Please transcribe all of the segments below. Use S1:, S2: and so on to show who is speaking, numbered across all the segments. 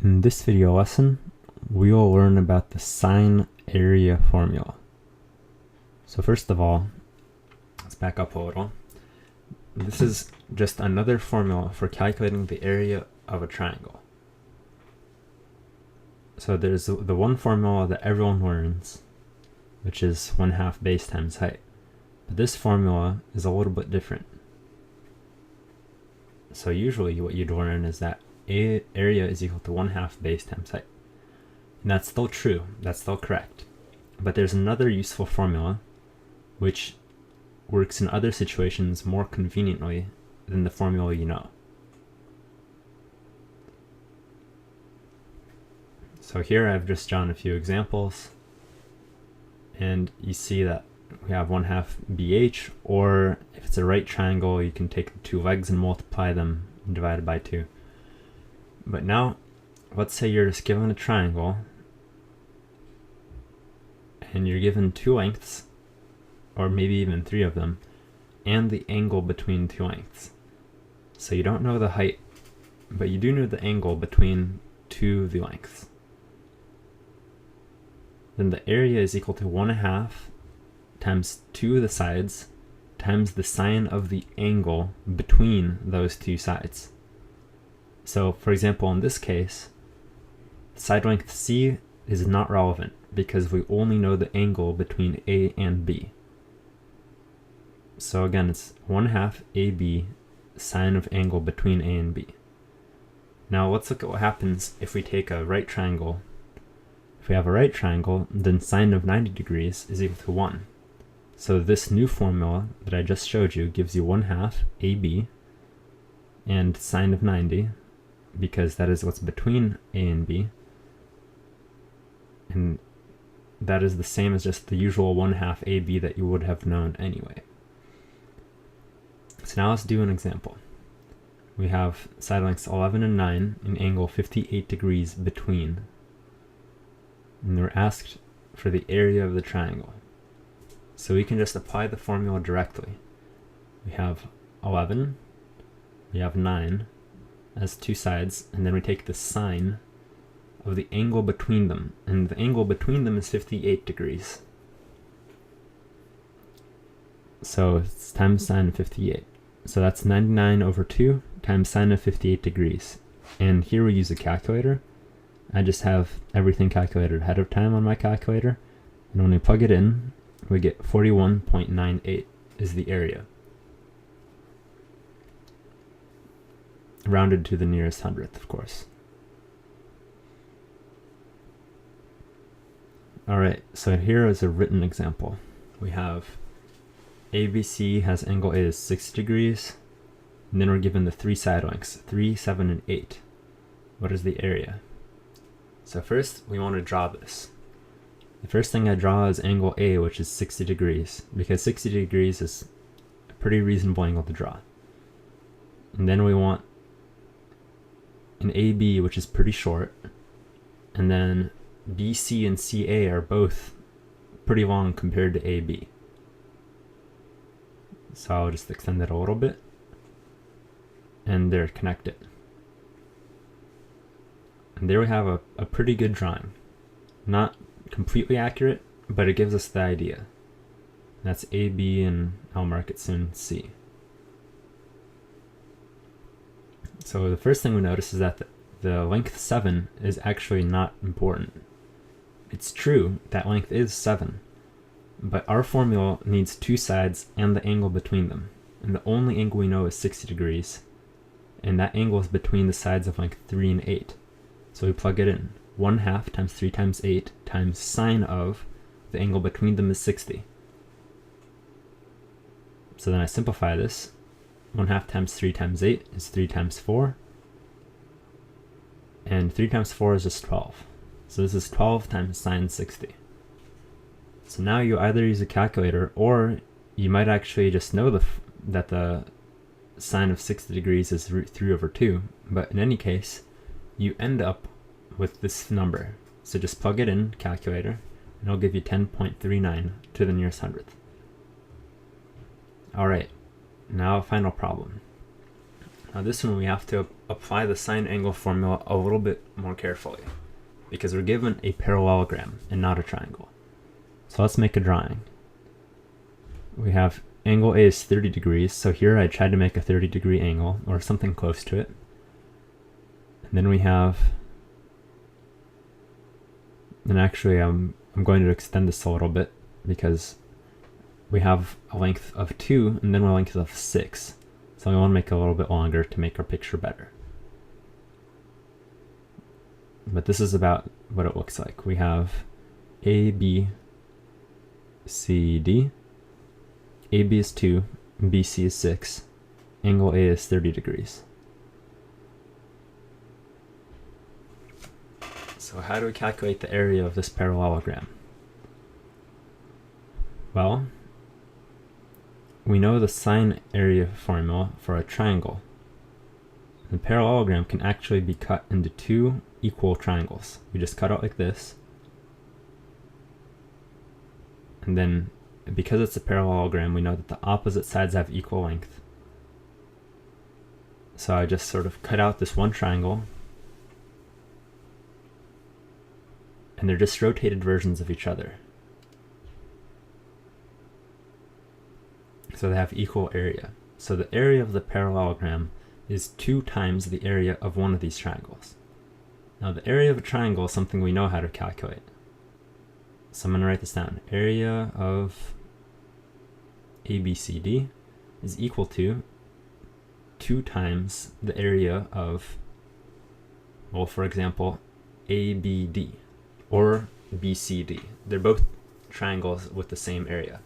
S1: In this video lesson, we will learn about the sine area formula. So first of all, let's back up a little. This is just another formula for calculating the area of a triangle. So there's the one formula that everyone learns, which is 1/2 base times height. But this formula is a little bit different. So usually what you'd learn is that area is equal to 1/2 base times height. And that's still true, that's still correct. But there's another useful formula which works in other situations more conveniently than the formula you know. So here I've just drawn a few examples, and you see that we have 1/2 BH, or if it's a right triangle, you can take the two legs and multiply them and divide it by 2. But now, let's say you're just given a triangle, and you're given two lengths, or maybe even 3 of them, and the angle between 2 lengths. So you don't know the height, but you do know the angle between 2 of the lengths. Then the area is equal to 1/2 times 2 of the sides times the sine of the angle between those 2 sides. So for example, in this case, side length C is not relevant because we only know the angle between A and B. So again, it's 1/2 AB sine of angle between A and B. Now let's look at what happens if we take a right triangle. If we have a right triangle, then sine of 90 degrees is equal to 1. So this new formula that I just showed you gives you 1/2 AB and sine of 90, because that is what's between A and B. And that is the same as just the usual 1/2 AB that you would have known anyway. So now let's do an example. We have side lengths 11 and 9 in angle 58 degrees between. And we're asked for the area of the triangle. So we can just apply the formula directly. We have 11, we have 9 as 2 sides, and then we take the sine of the angle between them, and the angle between them is 58 degrees. So it's times sine of 58. So that's 99 over 2 times sine of 58 degrees. And here we use a calculator. I just have everything calculated ahead of time on my calculator, and when we plug it in, we get 41.98 is the area, rounded to the nearest hundredth, of course. Alright, so here is a written example. We have ABC has angle A is 60 degrees, and then we're given the 3 side lengths, 3, 7, and 8. What is the area? So first, we want to draw this. The first thing I draw is angle A, which is 60 degrees, because 60 degrees is a pretty reasonable angle to draw. And then we want an AB, which is pretty short, and then BC and CA are both pretty long compared to AB. So I'll just extend it a little bit, and they're connected. And there we have a pretty good drawing. Not completely accurate, but it gives us the idea. That's AB, and I'll mark it soon C. So the first thing we notice is that the length 7 is actually not important. It's true that length is 7, but our formula needs 2 sides and the angle between them. And the only angle we know is 60 degrees, and that angle is between the sides of length 3 and 8. So we plug it in. 1/2 times 3 times 8 times sine of the angle between them is 60. So then I simplify this. 1/2 times 3 times 8 is 3 times 4. And 3 times 4 is just 12. So this is 12 times sine 60. So now you either use a calculator, or you might actually just know that the sine of 60 degrees is root 3 over 2. But in any case, you end up with this number. So just plug it in, calculator, and it'll give you 10.39 to the nearest hundredth. Alright, now a final problem. Now this one we have to apply the sine angle formula a little bit more carefully because we're given a parallelogram and not a triangle. So let's make a drawing. We have angle A is 30 degrees, so here I tried to make a 30-degree angle or something close to it. And then we have, and actually I'm going to extend this a little bit because we have a length of 2 and then a length of 6. So we want to make it a little bit longer to make our picture better. But this is about what it looks like. We have A, B, C, D. AB is 2, BC is 6. Angle A is 30 degrees. So how do we calculate the area of this parallelogram? Well, we know the sine area formula for a triangle. The parallelogram can actually be cut into 2 equal triangles. We just cut out like this. And then, because it's a parallelogram, we know that the opposite sides have equal length. So I just sort of cut out this one triangle. And they're just rotated versions of each other. So they have equal area. So the area of the parallelogram is 2 times the area of one of these triangles. Now the area of a triangle is something we know how to calculate. So I'm going to write this down. Area of ABCD is equal to 2 times the area of, well, for example, ABD or BCD. They're both triangles with the same area.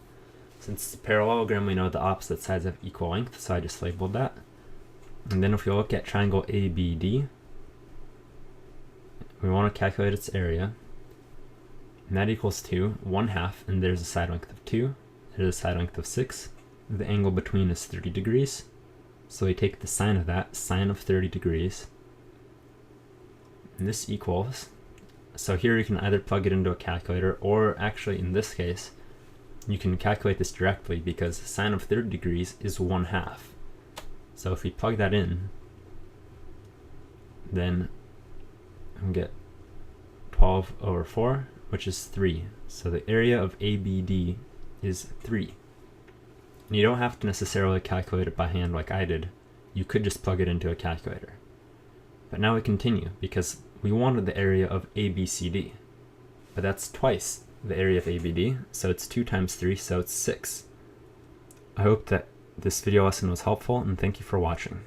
S1: Since it's a parallelogram, we know the opposite sides have equal length, so I just labeled that. And then if we look at triangle ABD, we want to calculate its area. And that equals to 1/2, and there's a side length of 2, there's a side length of 6. The angle between is 30 degrees. So we take the sine of that, sine of 30 degrees. And this equals, so here you can either plug it into a calculator, or actually in this case, you can calculate this directly because sine of 30 degrees is 1/2. So if we plug that in, then we get 12/4, which is 3. So the area of ABD is 3. And you don't have to necessarily calculate it by hand like I did. You could just plug it into a calculator. But now we continue because we wanted the area of ABCD. But that's twice the area of ABD, so it's 2 times 3, so it's 6. I hope that this video lesson was helpful, and thank you for watching.